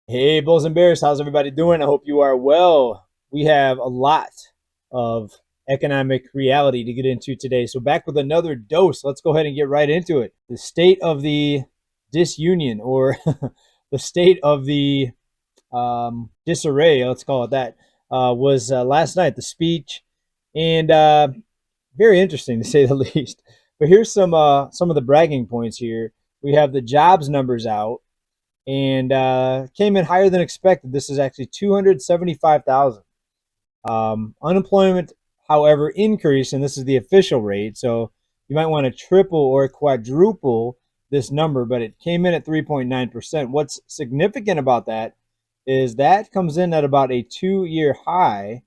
Hey, Bulls and Bears, how's everybody doing? I hope you are well. We have a lot of economic reality to get into today. So, back with another dose. Let's go ahead and get right into it. The state of the disunion, or the state of the disarray, let's call it that, was last night, the speech, and very interesting to say the least. But here's some of the bragging points here. We have the jobs numbers out and came in higher than expected. This is actually 275,000. Unemployment, however, increased, and this is the official rate. So you might want to triple or quadruple this number, but it came in at 3.9%. What's significant about that is that comes in at about a 2-year high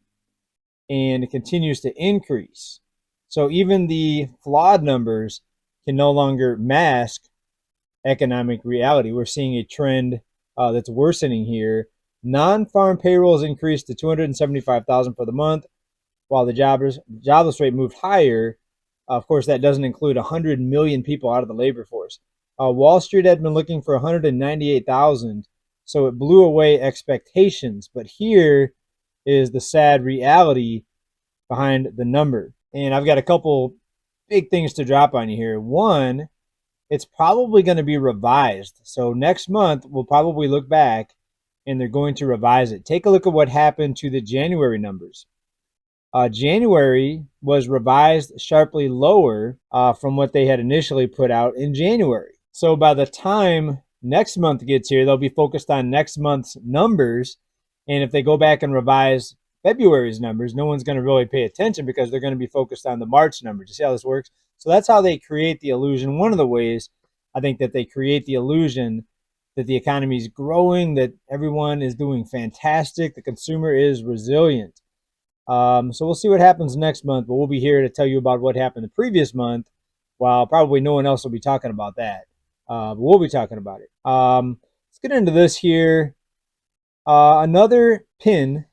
and it continues to increase. So even the flawed numbers can no longer mask economic reality. We're seeing a trend that's worsening here. Non-farm payrolls increased to 275,000 for the month, while the jobless rate moved higher. Of course, that doesn't include 100 million people out of the labor force. Wall Street had been looking for 198,000, so it blew away expectations. But here is the sad reality behind the number. And I've got a couple big things to drop on you here. One, it's probably going to be revised. So next month, we'll probably look back and they're going to revise it. Take a look at what happened to the January numbers. January was revised sharply lower from what they had initially put out in January. So by the time next month gets here, they'll be focused on next month's numbers. And if they go back and revise February's numbers, no one's going to really pay attention because they're going to be focused on the March numbers. You see how this works? So that's how they create the illusion. One of the ways I think that they create the illusion that the economy is growing, that everyone is doing fantastic, the consumer is resilient. So we'll see what happens next month, but we'll be here to tell you about what happened the previous month, while probably no one else will be talking about that. But we'll be talking about it. Let's get into this here. Another pin.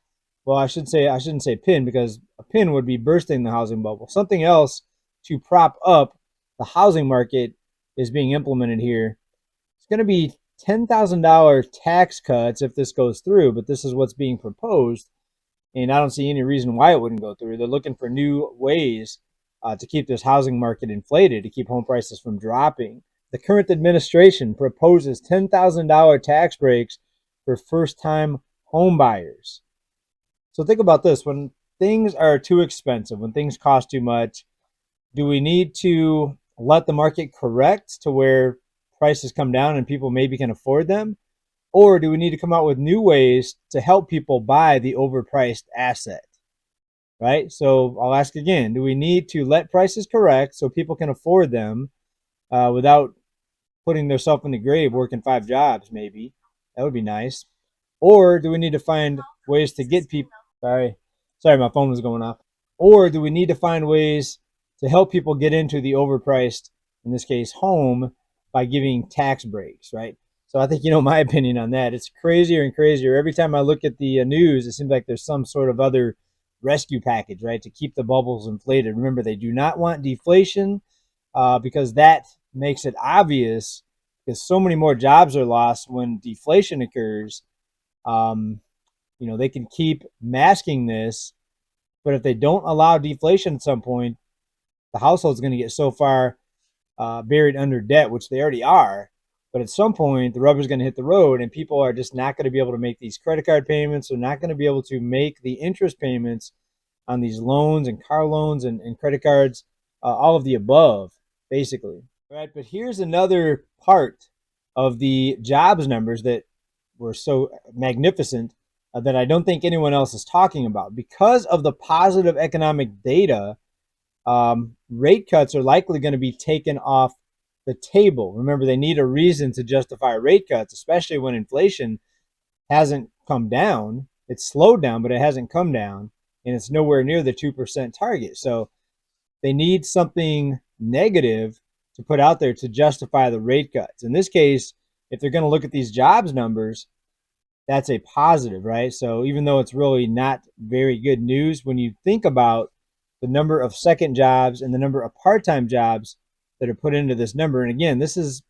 Well, I shouldn't say pin because a pin would be bursting the housing bubble. Something else to prop up the housing market is being implemented here. It's going to be $10,000 tax cuts if this goes through, but this is what's being proposed, and I don't see any reason why it wouldn't go through. They're looking for new ways to keep this housing market inflated, to keep home prices from dropping. The current administration proposes $10,000 tax breaks for first-time home buyers. So think about this. When things are too expensive, when things cost too much, do we need to let the market correct to where prices come down and people maybe can afford them? Or do we need to come out with new ways to help people buy the overpriced asset? Right? So I'll ask again, do we need to let prices correct so people can afford them without putting themselves in the grave working 5 jobs maybe? That would be nice. Or do we need to find ways to get people, sorry, my phone was going off. Or do we need to find ways to help people get into the overpriced, in this case, home by giving tax breaks, right? So I think you know my opinion on that. It's crazier and crazier. Every time I look at the news, it seems like there's some sort of other rescue package, right, to keep the bubbles inflated. Remember, they do not want deflation because that makes it obvious because so many more jobs are lost when deflation occurs. Um, they can keep masking this, but if they don't allow deflation at some point, the household's going to get so far buried under debt, which they already are. But at some point, the rubber's going to hit the road, and people are just not going to be able to make these credit card payments. They're not going to be able to make the interest payments on these loans and car loans and credit cards, all of the above, basically. All right, but here's another part of the jobs numbers that were so magnificent that I don't think anyone else is talking about. Because of the positive economic data, rate cuts are likely going to be taken off the table. Remember, they need a reason to justify rate cuts, especially when inflation hasn't come down. It's slowed down, but it hasn't come down, and it's nowhere near the 2% target. So they need something negative to put out there to justify the rate cuts. In this case, if they're going to look at these jobs numbers, that's a positive, right? So even though it's really not very good news, when you think about the number of second jobs and the number of part-time jobs that are put into this number, and again, this is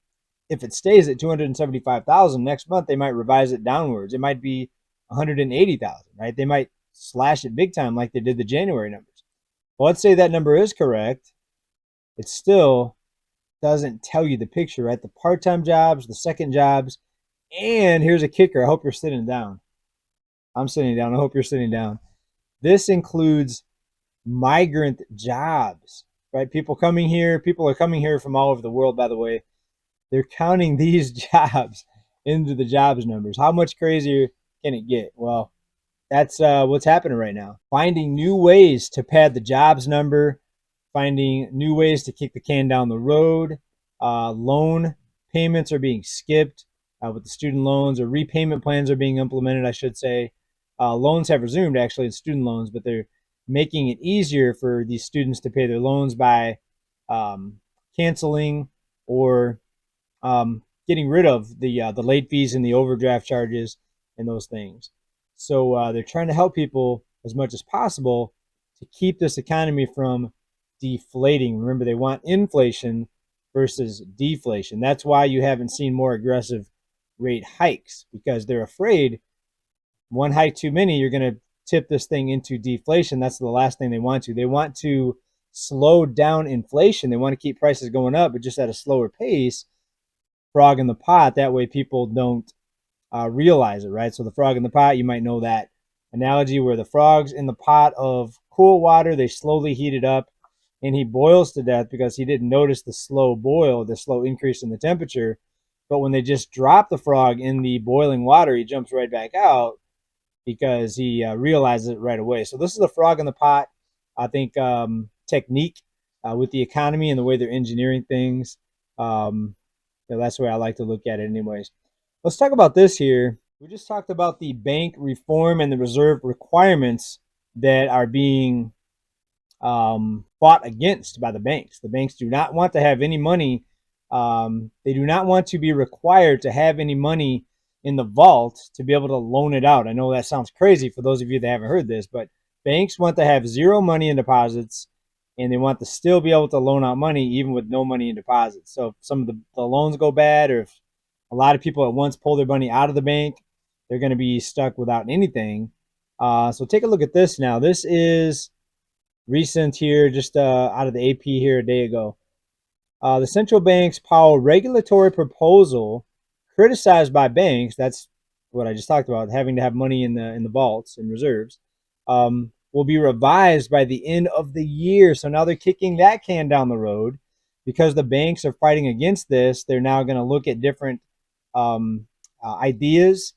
if it stays at 275,000 next month, they might revise it downwards. It might be 180,000, right? They might slash it big time like they did the January numbers. Well, let's say that number is correct. It still doesn't tell you the picture, right? The part-time jobs, the second jobs, and here's a kicker. I hope you're sitting down. I'm sitting down. I hope you're sitting down. This includes migrant jobs, right? People are coming here from all over the world, by the way. They're counting these jobs into the jobs numbers. How much crazier can it get? Well, that's what's happening right now. Finding new ways to pad the jobs number, finding new ways to kick the can down the road. Loan payments are being skipped with the student loans, or repayment plans are being implemented, I should say. Loans have resumed actually in student loans, but they're making it easier for these students to pay their loans by canceling or getting rid of the late fees and the overdraft charges and those things. So they're trying to help people as much as possible to keep this economy from deflating. Remember, they want inflation versus deflation. That's why you haven't seen more aggressive rate hikes, because they're afraid one hike too many, you're going to tip this thing into deflation. That's the last thing they want to. They want to slow down inflation. They want to keep prices going up, but just at a slower pace. Frog in the pot. That way people don't realize it, right? So the frog in the pot, you might know that analogy where the frog's in the pot of cool water, they slowly heat it up, and he boils to death because he didn't notice the slow boil, the slow increase in the temperature. But when they just drop the frog in the boiling water, he jumps right back out because he realizes it right away. So this is a frog in the pot, I think, technique with the economy and the way they're engineering things. That's the way I like to look at it anyways. Let's talk about this here. We just talked about the bank reform and the reserve requirements that are being fought against by the banks. The banks do not want to have any money. They do not want to be required to have any money in the vault to be able to loan it out. I know that sounds crazy for those of you that haven't heard this, but banks want to have zero money in deposits, and they want to still be able to loan out money even with no money in deposits. So if some of the loans go bad, or if a lot of people at once pull their money out of the bank, they're going to be stuck without anything. So take a look at this now. This is recent here, just out of the AP here a day ago. The central bank's Powell regulatory proposal, criticized by banks, that's what I just talked about, having to have money in the vaults and reserves, will be revised by the end of the year. So now they're kicking that can down the road because the banks are fighting against this. They're now going to look at different ideas,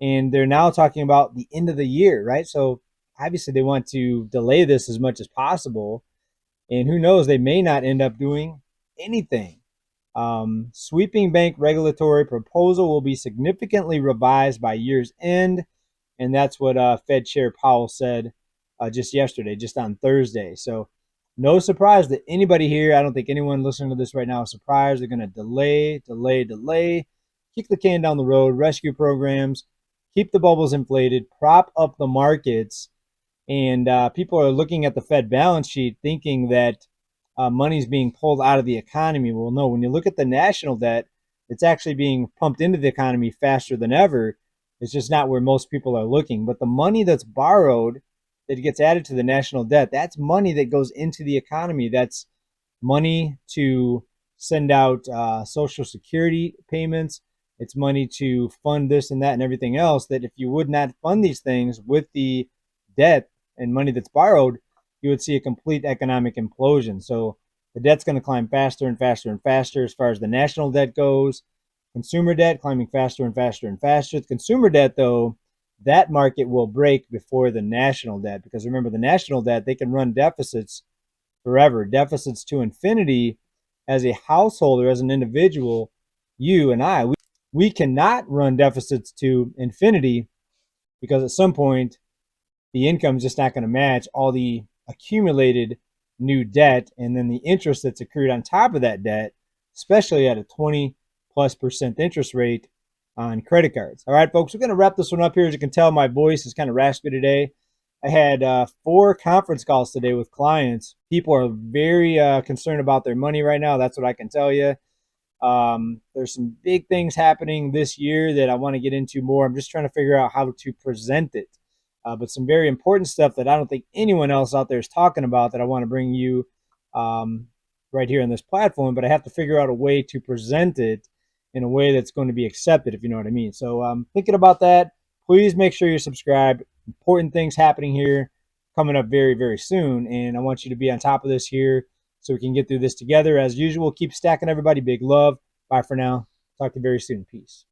and they're now talking about the end of the year, right? So obviously they want to delay this as much as possible, and who knows, they may not end up doing anything. Sweeping bank regulatory proposal will be significantly revised by year's end, and that's what Fed Chair Powell said just yesterday, just on Thursday. So no surprise that anybody here, I don't think anyone listening to this right now is surprised. They're going to delay, kick the can down the road, rescue programs, keep the bubbles inflated, prop up the markets. And people are looking at the Fed balance sheet thinking that money's being pulled out of the economy. Well, no, when you look at the national debt, it's actually being pumped into the economy faster than ever. It's just not where most people are looking. But the money that's borrowed that gets added to the national debt, that's money that goes into the economy. That's money to send out Social Security payments. It's money to fund this and that and everything else, that if you would not fund these things with the debt and money that's borrowed, you would see a complete economic implosion. So the debt's going to climb faster and faster and faster as far as the national debt goes. Consumer debt climbing faster and faster and faster. The consumer debt, though, that market will break before the national debt, because remember, the national debt, they can run deficits forever, deficits to infinity. As a householder, as an individual, you and I, we cannot run deficits to infinity, because at some point the income is just not going to match all the accumulated new debt, and then the interest that's accrued on top of that debt, especially at a 20+% interest rate on credit cards. All right, folks, we're going to wrap this one up here. As you can tell, my voice is kind of raspy today. I had 4 conference calls today with clients. People are very concerned about their money right now. That's what I can tell you. There's some big things happening this year that I want to get into more. I'm just trying to figure out how to present it. But some very important stuff that I don't think anyone else out there is talking about that I want to bring you right here on this platform. But I have to figure out a way to present it in a way that's going to be accepted, if you know what I mean. So thinking about that. Please make sure you're subscribed. Important things happening here coming up very, very soon. And I want you to be on top of this here so we can get through this together. As usual, keep stacking, everybody. Big love. Bye for now. Talk to you very soon. Peace.